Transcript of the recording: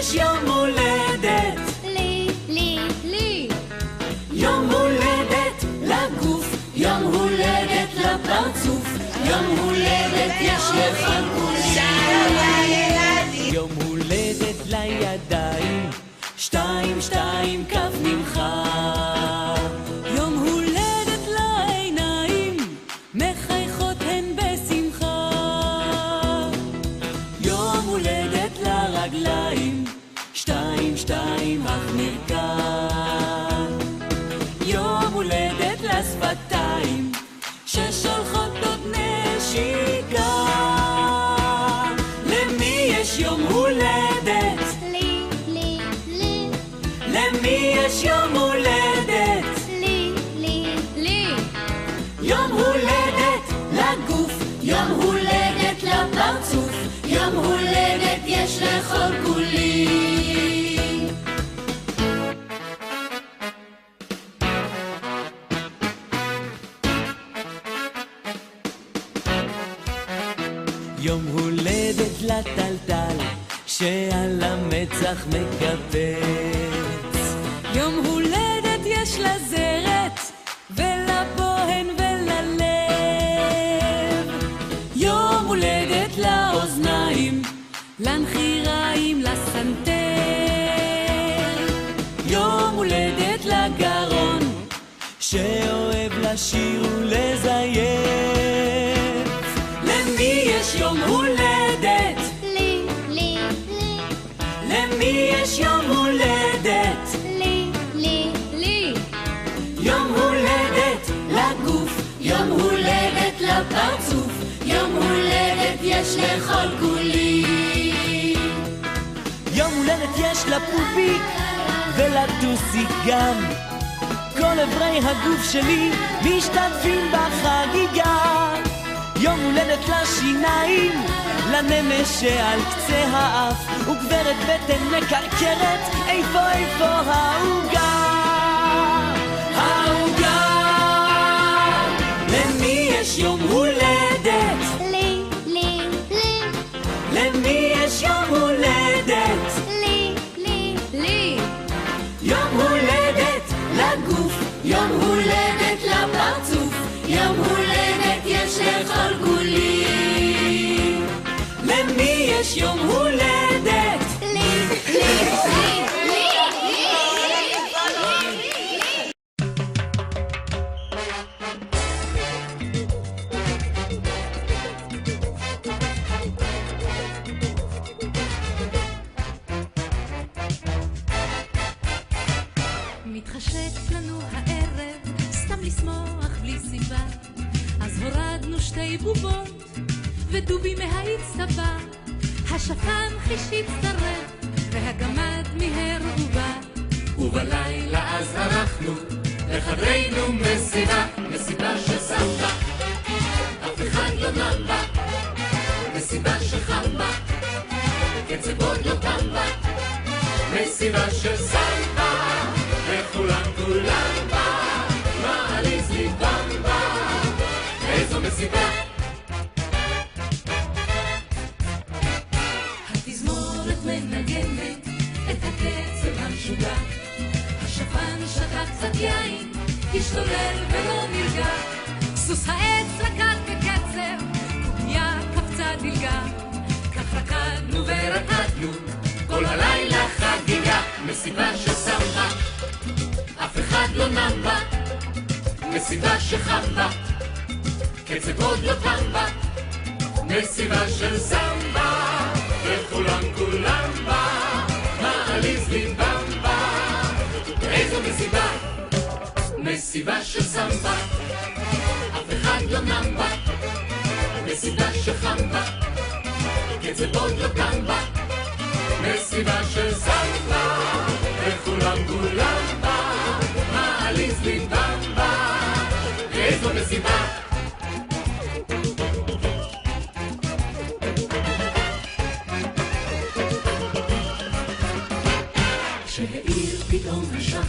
יש יום הולדת? לי יום הולדת לגוף, יום הולדת לפרצוף, יום הולדת יש לכלכולים. יום הולדת לידיים, 2, 2 כף נמחא. יום הולדת לעיניים, מחייכות הן בשמחה. יום הולדת לרגליים, 2, 2 אך נרקע. יום הולדת לשפתיים, ששולחות עוד נשיקה. למי יש יום הולדת? לי למי יש יום הולדת? לי יום הולדת לגוף, יום הולדת לפרצוף, יום הולדת יש לכל כולי. יום הולדת לטלטל שעל המצח מקפץ. יום הולדת יש לזרת ולבוהן וללב. יום הולדת לאוזניים, לנחיריים, לסנטר. יום הולדת לגרון שאוהב לשיר ולזייף. למי יש יום הולדת? לי למי יש יום הולדת? לי יום הולדת לגוף, יום הולדת לפרצוף, יום הולדת יש לכל כולי. יום הולדת יש לפופיק ולטוסיק גם. כל אברי הגוף שלי משתתפים בחגיגה. יום הולדת לשיניים, לנמש שעל קצה האף, וגברת בטן מקרקרת, איפה העוגה? העוגה. למי יש יום הולדת? לי למי יש יום הולדת? לי יום הולדת לגוף, יום הולדת לפרצוף, יום הולדת יש לכל כולי. למי יש יום הולדת? מתחשק לנו הערב סתם לשמוח בלי סיבה, אז הורדנו 2 בובות ודובי מהאצטבה. השפן חישית צרב והגמד מיהר ובא, ובלילה אז הלכנו לחדרנו מסיבה, מסיבה של סמבה, אף אחד לא נם בה, מסיבה שחם בה, קצב עוד לא תם בה, מסיבה של סמבה, וכולם בה, מעליז לי במבה, איזו מסיבה. התזמורת מנגנת את הקצב המשוגע, השפן שתה קצת יין, השתולל ולא נרגע, סוס העץ רקד בקצב, קוביה קפצה דלגה, כך רקדנו ורקדנו כל הלילה חגיגה, מסיבה של סמבה, אף אחד לא נם בה, מסיבה שחם בה, קצב עוד לא תם בה, מסיבה של סמבה, וכולם בה, מעליז לי במבה, איזו מסיבה, מסיבה של סמבה, אף אחד לא נם בה, מסיבה שחם בה, קצב עוד לא תם בה, מסיבה של סמבה, וכולם בה, מעליז לי במבה, איזו מסיבה. כשהאיר פתאום השחר